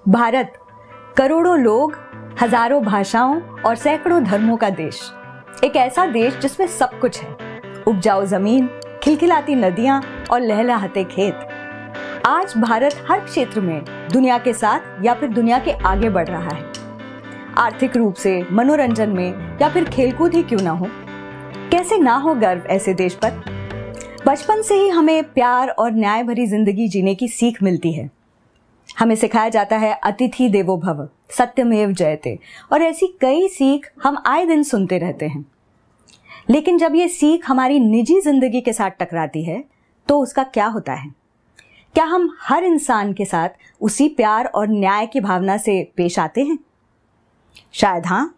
भारत करोड़ों लोग, हजारों भाषाओं और सैकड़ों धर्मों का देश। एक ऐसा देश जिसमें सब कुछ है, उपजाऊ जमीन, खिलखिलाती नदियां और लहलहाते खेत। आज भारत हर क्षेत्र में दुनिया के साथ या फिर दुनिया के आगे बढ़ रहा है। आर्थिक रूप से, मनोरंजन में या फिर खेलकूद ही क्यों ना हो, कैसे ना हो गर्व ऐसे देश पर। बचपन से ही हमें प्यार और न्याय भरी जिंदगी जीने की सीख मिलती है। हमें सिखाया जाता है अतिथि देवो भव, सत्यमेव जयते, और ऐसी कई सीख हम आए दिन सुनते रहते हैं। लेकिन जब ये सीख हमारी निजी जिंदगी के साथ टकराती है तो उसका क्या होता है? क्या हम हर इंसान के साथ उसी प्यार और न्याय की भावना से पेश आते हैं? शायद हाँ,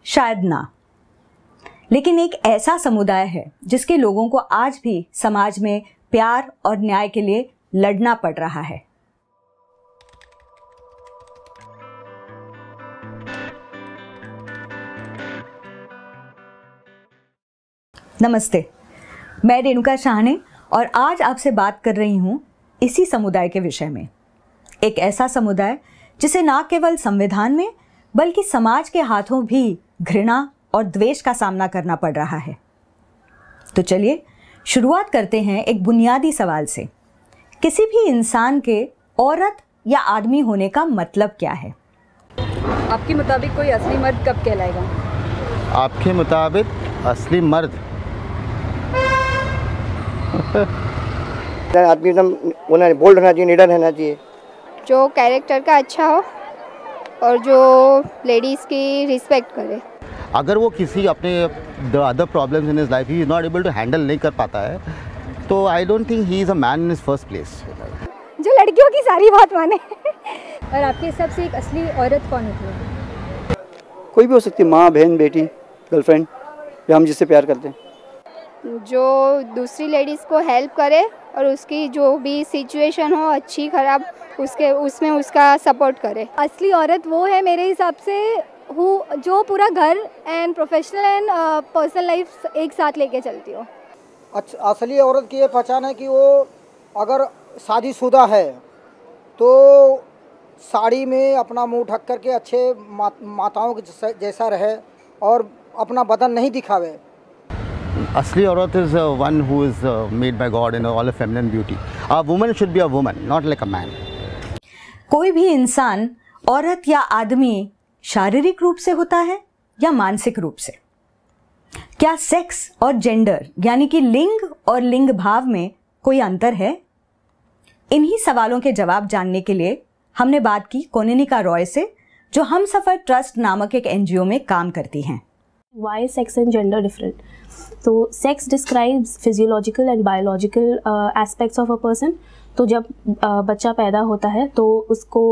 शायद ना। लेकिन एक ऐसा समुदाय है जिसके लोगों को आज भी समाज में प्यार और न्याय के लिए लड़ना पड़ रहा है। नमस्ते, मैं रेणुका शाहने और आज आपसे बात कर रही हूं इसी समुदाय के विषय में। एक ऐसा समुदाय जिसे न केवल संविधान में बल्कि समाज के हाथों भी घृणा और द्वेष का सामना करना पड़ रहा है। तो चलिए शुरुआत करते हैं एक बुनियादी सवाल से। किसी भी इंसान के औरत या आदमी होने का मतलब क्या है? आपके मुताबिक कोई असली मर्द कब कहलाएगा? आपके मुताबिक असली मर्द आदमी एकदम बोल्ड रहना चाहिए, निडर रहना चाहिए, जो कैरेक्टर का अच्छा हो और जो लेडीज़ की रिस्पेक्ट करे। अगर वो किसी अपने other problems in his life he is not able to handle नहीं कर पाता है तो I don't think he is a man in his first place. जो लड़कियों की सारी बात माने। और आपके हिसाब से एक असली औरत कौन होती है? कोई भी हो सकती है, माँ, बहन, बेटी, गर्लफ्रेंड, या हम जिससे प्यार करते हैं। जो दूसरी लेडीज़ को हेल्प करे और उसकी जो भी सिचुएशन हो, अच्छी खराब, उसमें उसका सपोर्ट करे। असली औरत वो है मेरे हिसाब से जो पूरा घर and professional and personal life एक साथ लेके चलती हो। असली औरत की ये पहचान है कि वो अगर शादीशुदा है तो साड़ी में अपना मुंह ढक करके अच्छे माताओं के जैसा रहे और अपना बदन नहीं दिखावे। असली औरत is one who is made by God in all of feminine beauty. A woman should be a woman, not like a man. कोई भी इंसान औरत या आदमी शारीरिक रूप से होता है या मानसिक रूप से? क्या सेक्स और जेंडर यानी कि लिंग और लिंग भाव में कोई अंतर है? इन्हीं सवालों के जवाब जानने के लिए हमने बात की कोनिनिका रॉय से, जो हमसफर ट्रस्ट नामक एक एनजीओ में काम करती हैं। Why is sex and gender different? So sex describes physiological and biological aspects of a person. तो जब बच्चा पैदा होता है तो उसको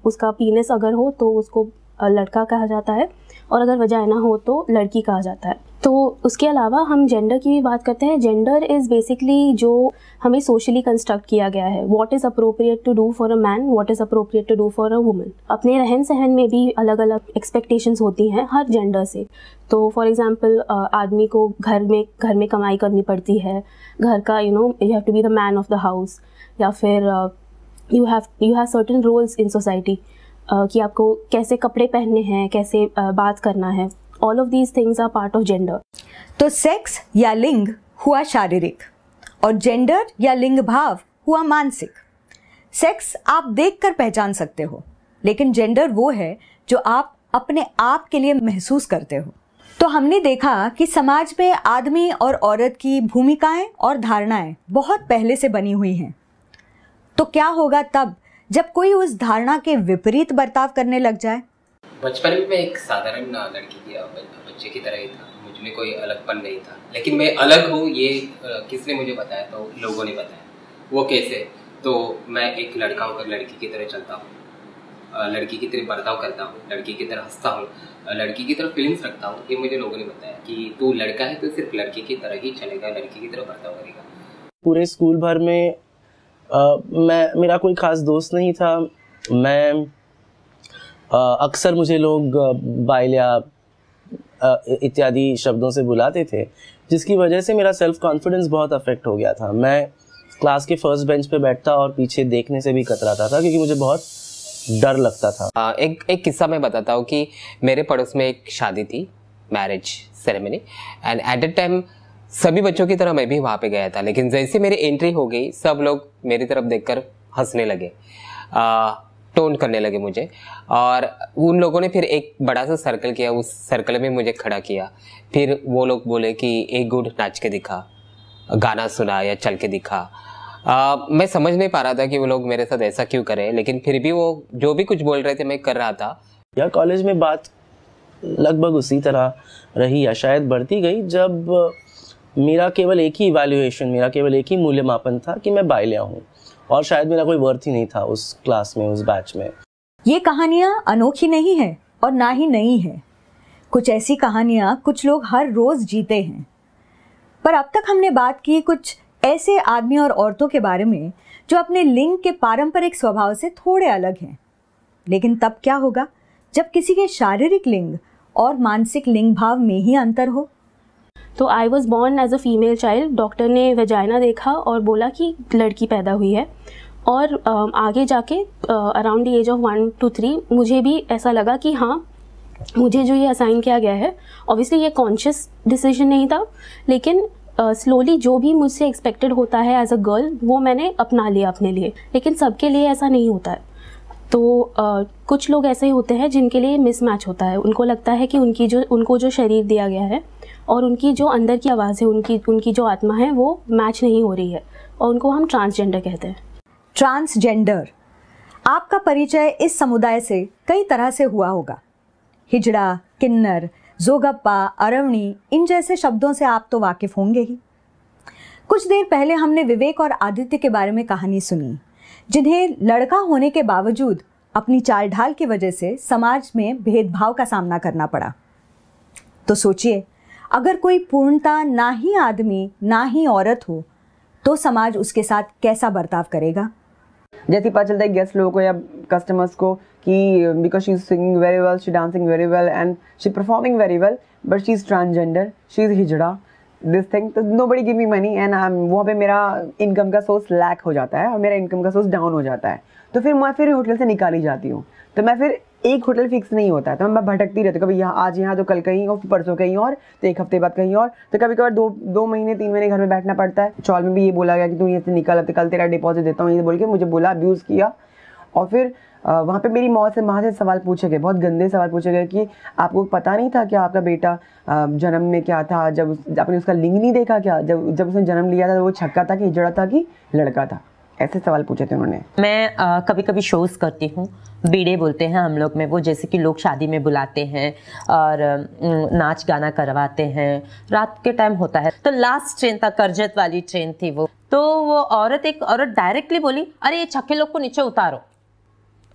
उसका पीनस अगर हो तो उसको लड़का कहा जाता है, और अगर वजाइना हो तो लड़की कहा जाता है। तो उसके अलावा हम जेंडर की भी बात करते हैं। जेंडर इज़ बेसिकली जो हमें सोशली कंस्ट्रक्ट किया गया है। What is appropriate to do for a man, what is appropriate to do for a woman. अपने रहन सहन में भी अलग अलग एक्सपेक्टेशंस होती हैं हर जेंडर से। तो फॉर एग्जांपल आदमी को घर में कमाई करनी पड़ती है, घर का you have to be the man of the house, या फिर you have certain roles in society कि आपको कैसे कपड़े पहनने हैं, कैसे बात करना है। All of these things are part of gender. तो सेक्स या लिंग हुआ शारीरिक और जेंडर या लिंग भाव हुआ मानसिक। सेक्स आप देखकर पहचान सकते हो, लेकिन जेंडर वो है जो आप अपने आप के लिए महसूस करते हो। तो हमने देखा कि समाज में आदमी और औरत की भूमिकाएं और धारणाएं बहुत पहले से बनी हुई हैं। तो क्या होगा तब जब कोई उस धारणा के विपरीत बर्ताव करने लग जाए? बचपन में मैं एक साधारण लड़की की बच्चे की तरह ही था। मुझ में कोई अलगपन नहीं था, लेकिन मैं अलग हूँ ये किसने मुझे बताया? तो लोगों ने बताया। वो कैसे? तो मैं एक लड़का होकर लड़की की तरह चलता हूँ, लड़की की तरह बर्ताव करता हूँ, लड़की की तरह हंसता हूँ, लड़की की तरह फीलिंग्स रखता हूँ। ये मुझे लोगों ने बताया कि तू लड़का है तो सिर्फ लड़की की तरह ही चलेगा, लड़की की तरह बर्ताव करेगा। पूरे स्कूल भर में मेरा कोई ख़ास दोस्त नहीं था। मैं अक्सर मुझे लोग बाइलिया इत्यादि शब्दों से बुलाते थे, जिसकी वजह से मेरा सेल्फ कॉन्फिडेंस बहुत अफेक्ट हो गया था। मैं क्लास के फर्स्ट बेंच पे बैठता और पीछे देखने से भी कतराता था, क्योंकि मुझे बहुत डर लगता था। एक किस्सा मैं बताता हूँ कि मेरे पड़ोस में एक शादी थी, marriage ceremony, and at that time सभी बच्चों की तरह मैं भी वहाँ पे गया था, लेकिन जैसे मेरी एंट्री हो गई सब लोग मेरी तरफ देखकर हंसने लगे, टोन करने लगे मुझे, और उन लोगों ने फिर एक बड़ा सा सर्कल किया, उस सर्कल में मुझे खड़ा किया। फिर वो लोग बोले कि एक गुड नाच के दिखा, गाना सुना या चल के दिखा। मैं समझ नहीं पा रहा था कि वो लोग मेरे साथ ऐसा क्यों करें, लेकिन फिर भी वो जो भी कुछ बोल रहे थे मैं कर रहा था। या कॉलेज में बात लगभग उसी तरह रही या शायद बढ़ती गई जब मेरा केवल एक ही इवैल्यूएशन, मेरा केवल एक ही मूल्यमापन था कि मैं बाइलिया हूँ, और शायद मेरा कोई वर्थ ही नहीं था उस क्लास में, उस बैच में। ये कहानियाँ अनोखी नहीं है और ना ही नई है। कुछ ऐसी कहानियाँ कुछ लोग हर रोज जीते हैं। पर अब तक हमने बात की कुछ ऐसे आदमी और औरतों के बारे में जो अपने लिंग के पारंपरिक स्वभाव से थोड़े अलग हैं। लेकिन तब क्या होगा जब किसी के शारीरिक लिंग और मानसिक लिंग भाव में ही अंतर हो? तो I was born as a female child. Doctor ने वेजाइना देखा और बोला कि लड़की पैदा हुई है, और आगे जाके around the age of 1 to 3 मुझे भी ऐसा लगा कि हाँ, मुझे जो ये असाइन किया गया है, ऑब्वियसली ये कॉन्शियस डिसीजन नहीं था, लेकिन स्लोली जो भी मुझसे एक्सपेक्टेड होता है एज अ गर्ल वो मैंने अपना लिया अपने लिए। लेकिन सबके लिए ऐसा नहीं होता है। तो कुछ लोग ऐसे ही होते हैं जिनके लिए मिसमैच होता है। उनको लगता है कि उनको जो शरीर दिया गया है और उनकी जो अंदर की आवाज़ है, उनकी जो आत्मा है वो मैच नहीं हो रही है, और उनको हम ट्रांसजेंडर कहते हैं। ट्रांसजेंडर, आपका परिचय इस समुदाय से कई तरह से हुआ होगा। हिजड़ा, किन्नर, जोगप्पा, अरवणी, इन जैसे शब्दों से आप तो वाकिफ होंगे ही। कुछ देर पहले हमने विवेक और आदित्य के बारे में कहानी सुनी, जिन्हें लड़का होने के बावजूद अपनी चाल ढाल की वजह से समाज में भेदभाव का सामना करना पड़ा। तो सोचिए, अगर कोई पूर्णता ना ही आदमी ना ही औरत हो तो समाज उसके साथ कैसा बर्ताव करेगा? जैसे पता चलता है गेस्ट लोगों को या कस्टमर्स को कि because she is singing very well, she dancing very well and she performing very well, but she is transgender, she is hijra, this thing, तो nobody give me money and वहाँ पे मेरा इनकम का सोर्स लैक हो जाता है और मेरा इनकम का सोर्स डाउन हो जाता है। तो फिर मैं फिर होटल से निकाली जाती हूँ। तो मैं फिर एक होटल फिक्स नहीं होता है, तो मैं भटकती रहती हूँ, कभी यहाँ आज यहाँ तो कल कहीं और परसों कहीं और, तो एक हफ्ते बाद कहीं और। तो कभी कभार दो महीने 3 महीने घर में बैठना पड़ता है। चौल में भी ये बोला गया कि तू यहाँ से निकल, अब कल तेरा डिपॉजिट देता हूँ, ये बोल के मुझे बोला, अब्यूज़ किया। और फिर वहाँ पे मेरी माँ से सवाल पूछे गए, बहुत गंदे सवाल पूछे गए कि आपको पता नहीं था कि आपका बेटा जन्म में क्या था, जब आपने उसका लिंग नहीं देखा क्या, जब उसने जन्म लिया था तो वो छक्का था कि हिजड़ा था कि लड़का था, ऐसे सवाल पूछे थे उन्होंने। मैं कभी कभी शोज़ करती हूँ, बीड़े बोलते हैं हम लोग में, वो जैसे कि लोग शादी में बुलाते हैं और नाच गाना करवाते हैं, रात के टाइम होता है। तो लास्ट ट्रेन था, करजत वाली ट्रेन थी वो, तो वो एक औरत डायरेक्टली बोली, अरे ये छक्के लोग को नीचे उतारो।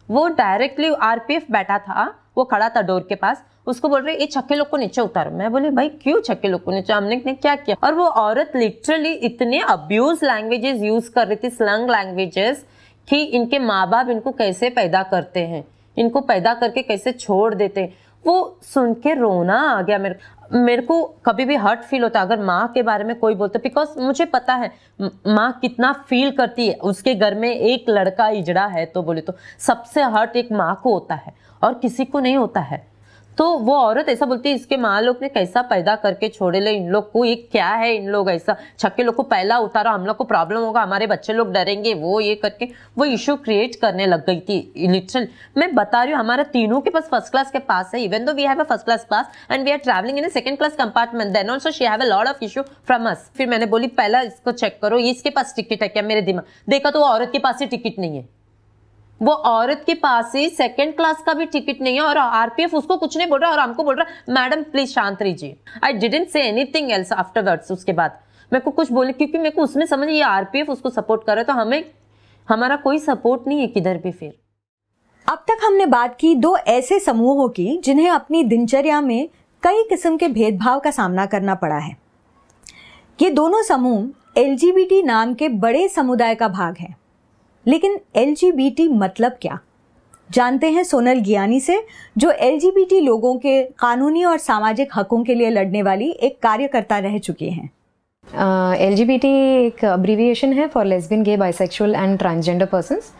वो डायरेक्टली आरपीएफ बैठा था, वो खड़ा था डोर के पास, उसको बोल रहे ये छक्के लोग को नीचे उतारो। मैं बोली भाई क्यों छक्के लोग को नीचे, हमने क्या किया? और वो औरत लिटरली इतने अब्यूज लैंग्वेजेस यूज कर रही थी, स्लंग लैंग्वेजेस, कि इनके माँ बाप इनको कैसे पैदा करते हैं, इनको पैदा करके कैसे छोड़ देते हैं। वो सुन के रोना आ गया मेरे को। कभी भी हर्ट फील होता है अगर माँ के बारे में कोई बोलता, बिकॉज मुझे पता है माँ कितना फील करती है। उसके घर में एक लड़का हिजड़ा है तो बोले तो सबसे हर्ट एक माँ को होता है और किसी को नहीं होता है। तो वो औरत ऐसा बोलती है, इसके माँ लोग ने कैसा पैदा करके छोड़े ले इन लोग को, ये क्या है इन लोग ऐसा, छक्के लोग को पहला उतारा, हम लोग को प्रॉब्लम होगा, हमारे बच्चे लोग डरेंगे, वो ये करके वो इशू क्रिएट करने लग गई थी लिटरल। मैं बता रही हूँ, हमारा तीनों के पास फर्स्ट क्लास के पास है, even though we have a first class pass and we are travelling in a second class compartment, then also she have a lot of issue from us. फिर मैंने बोली पहला इसको चेक करो, इसके पास टिकट है क्या? मेरे दिमाग देखा तो वो औरत के पास ही टिकट नहीं है, वो औरत के पास ही सेकंड क्लास का भी टिकट नहीं है, और आरपीएफ उसको कुछ नहीं बोल रहा और हमको बोल रहा मैडम प्लीज शांत रहिए। I didn't say anything else afterwards. उसके बाद मेरे को कुछ बोले, क्योंकि मेरे को उसमें समझ ये आरपीएफ उसको सपोर्ट कर रहा है, तो हमें हमारा कोई सपोर्ट नहीं है किधर भी। फिर अब तक हमने बात की 2 ऐसे समूहों की जिन्हें अपनी दिनचर्या में कई किस्म के भेदभाव का सामना करना पड़ा है। ये दोनों समूह एलजीबीटी नाम के बड़े समुदाय का भाग है। लेकिन एलजीबीटी मतलब क्या, जानते हैं सोनल गियानी से, जो एलजीबीटी लोगों के कानूनी और सामाजिक हकों के लिए लड़ने वाली एक कार्यकर्ता रह चुकी हैं। LGBT एक अब्रीविएशन है for lesbian, gay, bisexual and transgender persons.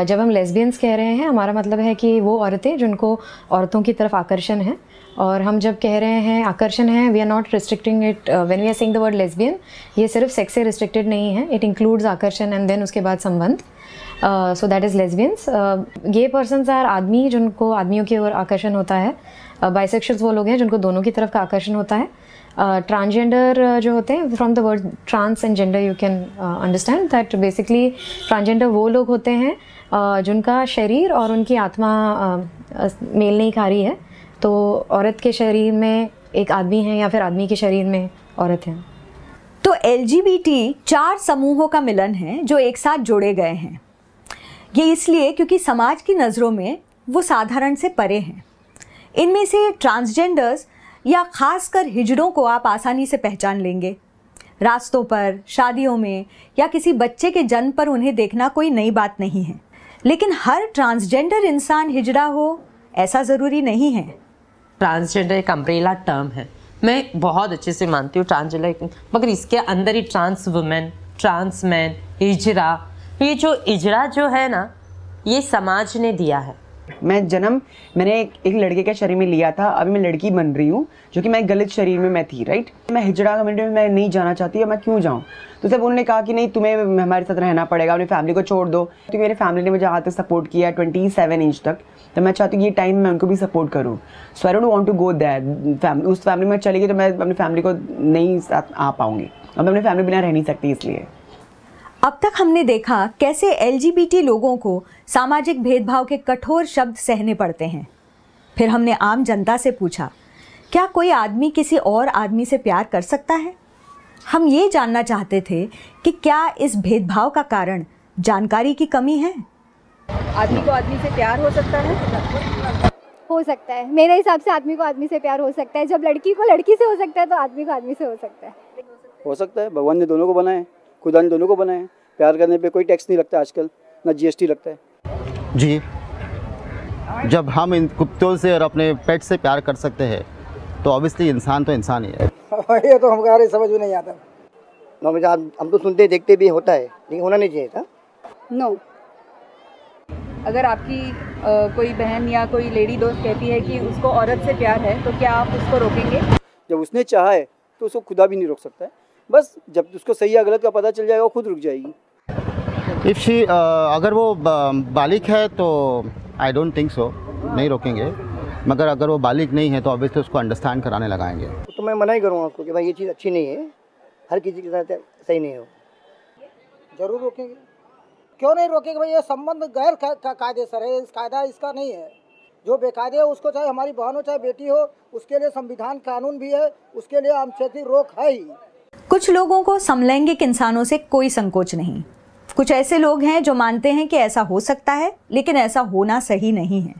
जब हम लेस्बियंस कह रहे हैं, हमारा मतलब है कि वो औरतें जिनको औरतों की तरफ आकर्षण है। और हम जब कह रहे हैं आकर्षण है, we are not restricting it when we are saying the word lesbian. ये सिर्फ सेक्स से रिस्ट्रिक्टेड नहीं है, इट इंक्लूड्स आकर्षण एंड देन उसके बाद संबंध। So that is lesbians. Gay persons are आदमी जिनको आदमियों की ओर आकर्षण होता है। बाइसेक्सुअल्स वो लोग हैं जिनको दोनों की तरफ का आकर्षण होता है। ट्रांसजेंडर जो होते हैं, from the word trans and gender you can understand that basically transgender वो लोग होते हैं जिनका शरीर और उनकी आत्मा मेल नहीं खा रही है। तो औरत के शरीर में एक आदमी है या फिर आदमी के शरीर में औरत है। तो LGBT 4 समूहों का मिलन है जो एक साथ जोड़े गए हैं। ये इसलिए क्योंकि समाज की नज़रों में वो साधारण से परे हैं। इनमें से ट्रांसजेंडर्स या खासकर हिजड़ों को आप आसानी से पहचान लेंगे। रास्तों पर, शादियों में या किसी बच्चे के जन्म पर उन्हें देखना कोई नई बात नहीं है। लेकिन हर ट्रांसजेंडर इंसान हिजड़ा हो ऐसा ज़रूरी नहीं है। ट्रांसजेंडर एक अम्ब्रेला टर्म है, मैं बहुत अच्छे से मानती हूँ ट्रांसजेंडर, मगर इसके अंदर ही ट्रांस वुमेन, ट्रांस मैन, हिजड़ा, ये जो हिजड़ा जो है ना, ये समाज ने दिया है। मैंने एक लड़के के शरीर में लिया था, अभी मैं लड़की बन रही हूँ, जो कि मैं गलत शरीर में मैं थी, राइट। मैं हिजड़ा कम्युनिटी में मैं नहीं जाना चाहती, और मैं क्यों जाऊँ? तो सब उन्होंने कहा कि नहीं, तुम्हें हमारे साथ रहना पड़ेगा, अपनी फैमिली को छोड़ दो। तो मेरी फैमिली ने मुझे आज तक सपोर्ट किया 27 इंच तक, तो मैं चाहती हूँ ये टाइम मैं उनको भी सपोर्ट करूँ। So I don't want to go that उस फैमिली में चली गई तो मैं अपनी फैमिली को नहीं साथ आ पाऊँगी, और मैं अपनी फैमिली बिना रह नहीं सकती। इसलिए अब तक हमने देखा कैसे LGBT लोगों को सामाजिक भेदभाव के कठोर शब्द सहने पड़ते हैं। फिर हमने आम जनता से पूछा, क्या कोई आदमी किसी और आदमी से प्यार कर सकता है? हम ये जानना चाहते थे कि क्या इस भेदभाव का कारण जानकारी की कमी है? आदमी को आदमी से प्यार हो सकता है? हो सकता है, मेरे हिसाब से आदमी को आदमी से प्यार हो सकता है। जब लड़की को लड़की से हो सकता है तो आदमी को आदमी से हो सकता है। हो सकता है, भगवान ने दोनों को बनाया है, खुदा ने दोनों को बनाया है। प्यार करने पे कोई टैक्स नहीं लगता आजकल, ना GST लगता है। जी, जब हम इन कुत्तों से और अपने पेट से प्यार कर सकते हैं तो ऑब्वियसली इंसान तो इंसान ही है। ये तो हमारे समझ में नहीं आता। हम तो सुनते देखते भी होता है, लेकिन होना नहीं चाहिए था। नो। अगर आपकी कोई बहन या कोई लेडी दोस्त कहती है कि उसको औरत से प्यार है, तो क्या आप उसको रोकेंगे? जब उसने चाहा है तो उसको खुदा भी नहीं रोक सकता है। बस जब उसको सही या गलत का पता चल जाएगा वो खुद रुक जाएगी। इफ़ शी अगर वो बालिग है तो आई डोंट थिंक सो, नहीं रोकेंगे। मगर अगर वो बालिग नहीं है तो ऑब्वियसली उसको अंडरस्टैंड कराने लगाएंगे। तो मैं मना ही करूँगा उसको कि भाई ये चीज़ अच्छी नहीं है, हर किसी के साथ सही नहीं हो। जरूर रोकेंगे, क्यों नहीं रोकेंगे भाई? ये संबंध गैर कायदेसर है, इस कायदा इसका नहीं है। जो बेकायदे है उसको, चाहे हमारी बहन हो चाहे बेटी हो, उसके लिए संविधान कानून भी है, उसके लिए अनुच्छेद रोक है ही। कुछ लोगों को समलैंगिक इंसानों से कोई संकोच नहीं। कुछ ऐसे लोग हैं जो मानते हैं कि ऐसा हो सकता है, लेकिन ऐसा होना सही नहीं है।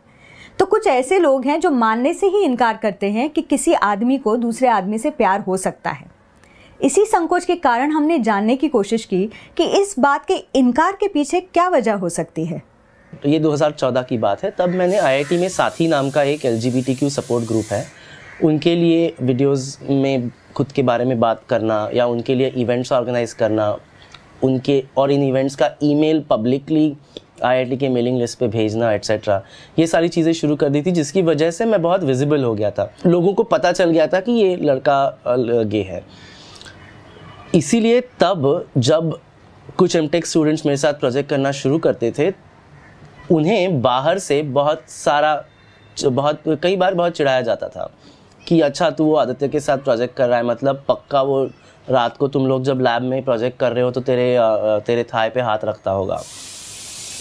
तो कुछ ऐसे लोग हैं जो मानने से ही इनकार करते हैं कि किसी आदमी को दूसरे आदमी से प्यार हो सकता है। इसी संकोच के कारण हमने जानने की कोशिश की कि इस बात के इनकार के पीछे क्या वजह हो सकती है। तो ये 2014 की बात है, तब मैंने IIT में साथी नाम का एक LGBTQ सपोर्ट ग्रुप है, उनके लिए वीडियोस में खुद के बारे में बात करना या उनके लिए इवेंट्स ऑर्गेनाइज करना, उनके और इन इवेंट्स का ईमेल पब्लिकली IIT के मेलिंग लिस्ट पे भेजना एट्सेट्रा, ये सारी चीज़ें शुरू कर दी थी, जिसकी वजह से मैं बहुत विजिबल हो गया था। लोगों को पता चल गया था कि ये लड़का गे है। इसीलिए तब जब कुछ MTech स्टूडेंट्स मेरे साथ प्रोजेक्ट करना शुरू करते थे, उन्हें बाहर से कई बार बहुत चिढ़ाया जाता था कि अच्छा तू वो आदित्य के साथ प्रोजेक्ट कर रहा है, मतलब पक्का वो रात को तुम लोग जब लैब में प्रोजेक्ट कर रहे हो तो तेरे थाई पे हाथ रखता होगा,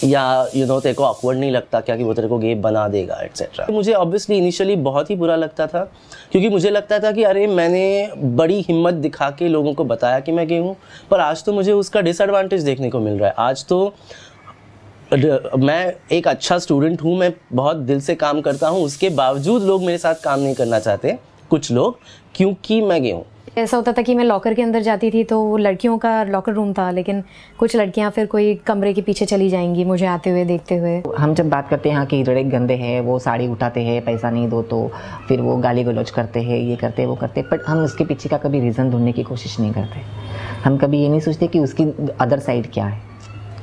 या तेरे को ऑकवर्ड नहीं लगता क्या कि वो तेरे को गे बना देगा एट्सेट्रा। मुझे ऑब्वियसली इनिशियली बहुत ही बुरा लगता था, क्योंकि मुझे लगता था कि अरे मैंने बड़ी हिम्मत दिखा के लोगों को बताया कि मैं गे हूँ, पर आज तो मुझे उसका डिसएडवांटेज देखने को मिल रहा है। आज तो मैं एक अच्छा स्टूडेंट हूँ, मैं बहुत दिल से काम करता हूँ, उसके बावजूद लोग मेरे साथ काम नहीं करना चाहते, कुछ लोग, क्योंकि मैं गे हूँ। ऐसा होता था कि मैं लॉकर के अंदर जाती थी तो वो लड़कियों का लॉकर रूम था, लेकिन कुछ लड़कियां फिर कोई कमरे के पीछे चली जाएंगी मुझे आते हुए देखते हुए। हम जब बात करते हैं हाँ कि हिजड़े गंदे हैं, वो साड़ी उठाते हैं, पैसा नहीं दो तो फिर वो गाली गलौज करते हैं, ये करते वो करते, बट हम उसके पीछे का कभी रीज़न ढूंढने की कोशिश नहीं करते। हम कभी ये नहीं सोचते कि उसकी अदर साइड क्या है,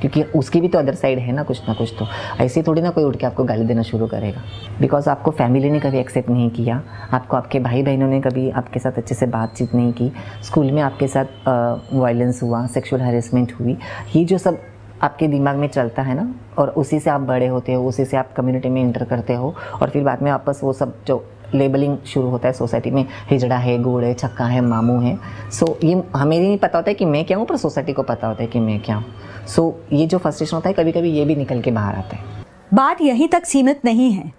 क्योंकि उसकी भी तो अदर साइड है ना कुछ तो। ऐसे थोड़ी ना कोई उठ के आपको गाली देना शुरू करेगा, बिकॉज आपको फैमिली ने कभी एक्सेप्ट नहीं किया, आपको आपके भाई बहनों ने कभी आपके साथ अच्छे से बातचीत नहीं की, स्कूल में आपके साथ वायलेंस हुआ, सेक्सुअल हैरेसमेंट हुई, ये जो सब आपके दिमाग में चलता है ना, और उसी से आप बड़े होते हो, उसी से आप कम्युनिटी में इंटर करते हो, और फिर बाद में आपस वो सब जो लेबलिंग शुरू होता है सोसाइटी में, हिजड़ा है, गोड़ है, छक्का है, मामू है। सो ये हमें नहीं पता होता है कि मैं क्या हूँ, पर सोसाइटी को पता होता है कि मैं क्या हूँ। सो ये जो फ्रस्ट्रेशन होता है कभी कभी ये भी निकल के बाहर आता है। बात यहीं तक सीमित नहीं है,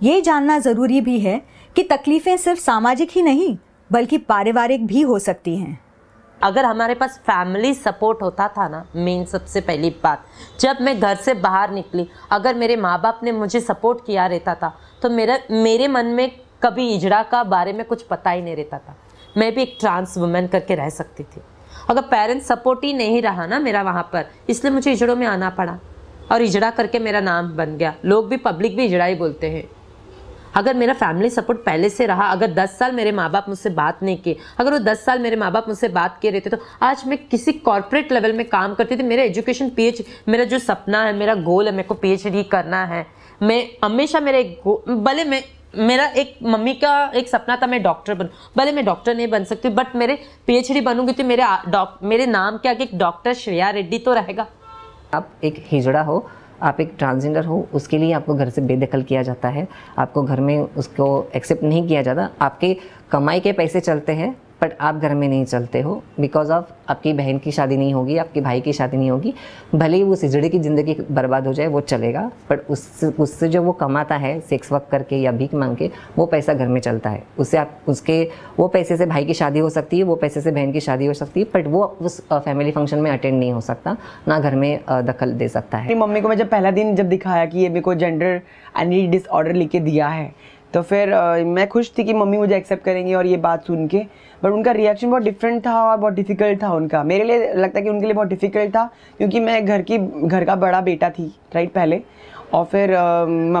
ये जानना ज़रूरी भी है कि तकलीफ़ें सिर्फ सामाजिक ही नहीं बल्कि पारिवारिक भी हो सकती हैं। अगर हमारे पास फैमिली सपोर्ट होता था ना, मेन सबसे पहली बात, जब मैं घर से बाहर निकली, अगर मेरे माँ बाप ने मुझे सपोर्ट किया रहता था तो मेरे मन में कभी हिजड़ा का बारे में कुछ पता ही नहीं रहता था, मैं भी एक ट्रांस वुमेन करके रह सकती थी। अगर पेरेंट्स सपोर्ट ही नहीं रहा ना मेरा वहाँ पर, इसलिए मुझे हिजड़ों में आना पड़ा और हिजड़ा करके मेरा नाम बन गया। लोग भी, पब्लिक भी हिजड़ा ही बोलते हैं। अगर मेरा फैमिली सपोर्ट पहले से रहा, अगर 10 साल मेरे माँ बाप मुझसे बात नहीं किए, अगर वो 10 साल मेरे माँ बाप मुझसे बात किए रहते तो आज मैं किसी कॉर्पोरेट लेवल में काम करती थी। मेरा एजुकेशन मेरा जो सपना है, मेरा गोल है, मेरे को PhD करना है। मैं हमेशा भले मेरा एक मम्मी का एक सपना था मैं डॉक्टर बनूं, भले मैं डॉक्टर नहीं बन सकती बट मेरे PhD बनूंगी तो मेरे नाम के आगे एक डॉक्टर श्रेया रेड्डी तो रहेगा। आप एक हिजड़ा हो, आप एक ट्रांसजेंडर हो, उसके लिए आपको घर से बेदखल किया जाता है, आपको घर में उसको एक्सेप्ट नहीं किया जाता। आपके कमाई के पैसे चलते हैं बट आप घर में नहीं चलते हो, बिकॉज ऑफ आपकी बहन की शादी नहीं होगी, आपके भाई की शादी नहीं होगी। भले ही वो हिजड़े की ज़िंदगी बर्बाद हो जाए वो चलेगा, बट उससे जो वो कमाता है सेक्स वर्क करके या भीख मांग के, वो पैसा घर में चलता है। उससे वो पैसे से भाई की शादी हो सकती है, वो पैसे से बहन की शादी हो सकती है, बट वो उस फैमिली फंक्शन में अटेंड नहीं हो सकता, ना घर में दखल दे सकता है। मेरी मम्मी को मैं जब पहला दिन जब दिखाया कि ये मेरे को जेंडर एंटी डिसऑर्डर लिख के दिया है, तो फिर मैं खुश थी कि मम्मी मुझे एक्सेप्ट करेंगी और ये बात सुन के, बट उनका रिएक्शन बहुत डिफरेंट था और बहुत डिफ़िकल्ट था उनका। मेरे लिए लगता है कि उनके लिए बहुत डिफ़िकल्ट था, क्योंकि मैं घर का बड़ा बेटा थी राइट पहले, और फिर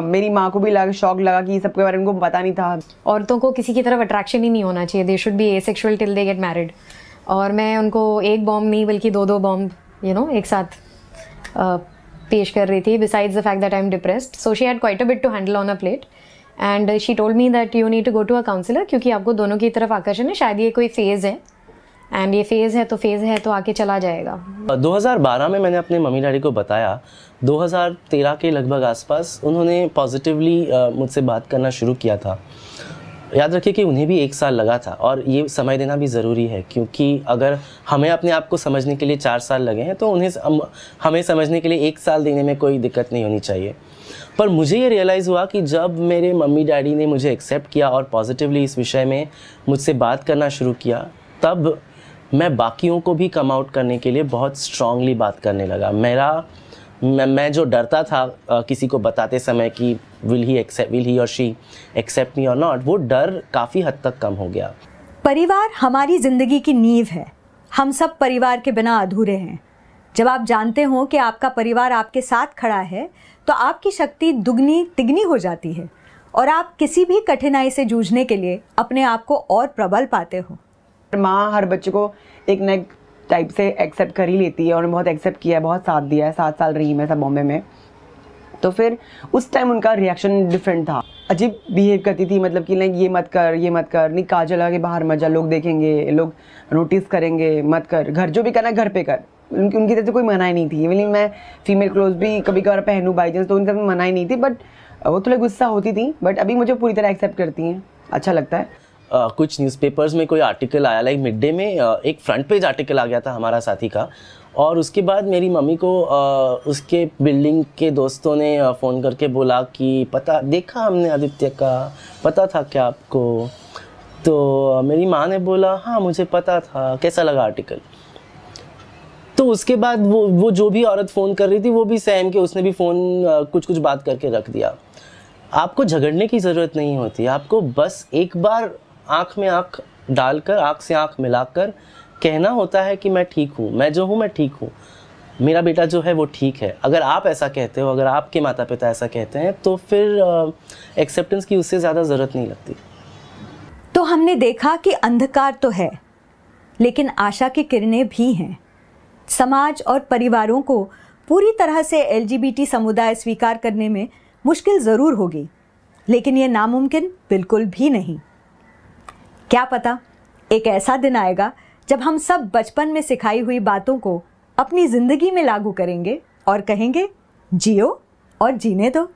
मेरी माँ को भी शौक लगा कि सबके बारे में उनको पता नहीं था। औरतों को किसी की तरफ अट्रैक्शन ही नहीं होना चाहिए, they should be asexual till they get married. और मैं उनको एक बॉम्ब नहीं बल्कि 2 बॉम्ब एक साथ पेश कर रही थी, besides the fact that I am depressed. So she had quite a bit to handle on a plate and she told me that you need to go to a counsellor, क्योंकि आपको दोनों की तरफ आकर्षण है, शायद ये कोई फेज़ है, एंड ये फेज़ है तो आके चला जाएगा। 2012 में मैंने अपने मम्मी डैडी को बताया, 2013 के लगभग आसपास उन्होंने पॉजिटिवली मुझसे बात करना शुरू किया था। याद रखिए कि उन्हें भी 1 साल लगा था, और ये समय देना भी ज़रूरी है, क्योंकि अगर हमें अपने आप को समझने के लिए 4 साल लगे हैं तो हमें समझने के लिए 1 साल देने में कोई दिक्कत नहीं होनी चाहिए। पर मुझे ये रियलाइज़ हुआ कि जब मेरे मम्मी डैडी ने मुझे एक्सेप्ट किया और पॉजिटिवली इस विषय में मुझसे बात करना शुरू किया, तब मैं बाकियों को भी कम आउट करने के लिए बहुत स्ट्रांगली बात करने लगा। मैं जो डरता था किसी को बताते समय कि विल ही और शी एक्सेप्ट मी और नॉट, वो डर काफ़ी हद तक कम हो गया। परिवार हमारी ज़िंदगी की नींव है, हम सब परिवार के बिना अधूरे हैं। जब आप जानते हो कि आपका परिवार आपके साथ खड़ा है तो आपकी शक्ति दुगनी तिगनी हो जाती है और आप किसी भी कठिनाई से जूझने के लिए अपने आप को और प्रबल पाते हो। माँ हर बच्चे को एक न एक टाइप से एक्सेप्ट कर ही लेती है, और बहुत एक्सेप्ट किया है, बहुत साथ दिया है। 7 साल रही मैं सब बॉम्बे में, तो फिर उस टाइम उनका रिएक्शन डिफरेंट था, अजीब बिहेव करती थी, मतलब कि नहीं ये मत कर, नहीं काजल लगा के बाहर मत जा, लोग देखेंगे, लोग नोटिस करेंगे, मत कर, घर जो भी करना है घर पे कर। उनकी तरफ से कोई मनाही नहीं थी। इवन मैं फीमेल क्लोथ भी कभी कभार पहनूँ बाई चांस, तो उनकी तरफ मनाही नहीं थी, बट वो थोड़ा गुस्सा होती थी, बट अभी मुझे पूरी तरह एक्सेप्ट करती हैं, अच्छा लगता है। कुछ न्यूज़पेपर्स में कोई आर्टिकल आया, लाइक मिड डे में एक फ्रंट पेज आर्टिकल आ गया था हमारा साथी का, और उसके बाद मेरी मम्मी को उसके बिल्डिंग के दोस्तों ने फ़ोन करके बोला कि देखा हमने आदित्य का, पता था क्या आपको? तो मेरी माँ ने बोला हाँ मुझे पता था, कैसा लगा आर्टिकल? तो उसके बाद वो जो भी औरत फ़ोन कर रही थी वो भी सहम के उसने भी फ़ोन कुछ बात करके रख दिया। आपको झगड़ने की ज़रूरत नहीं होती, आपको बस एक बार आँख में आँख डालकर, आँख से आँख मिलाकर कहना होता है कि मैं ठीक हूँ, मैं जो हूँ मैं ठीक हूँ, मेरा बेटा जो है वो ठीक है। अगर आप ऐसा कहते हो, अगर आपके माता पिता ऐसा कहते हैं, तो फिर एक्सेप्टेंस की उससे ज़्यादा ज़रूरत नहीं लगती। तो हमने देखा कि अंधकार तो है, लेकिन आशा की किरणें भी हैं। समाज और परिवारों को पूरी तरह से LGBT समुदाय स्वीकार करने में मुश्किल ज़रूर होगी, लेकिन ये नामुमकिन बिल्कुल भी नहीं। क्या पता एक ऐसा दिन आएगा जब हम सब बचपन में सिखाई हुई बातों को अपनी ज़िंदगी में लागू करेंगे और कहेंगे जियो और जीने दो।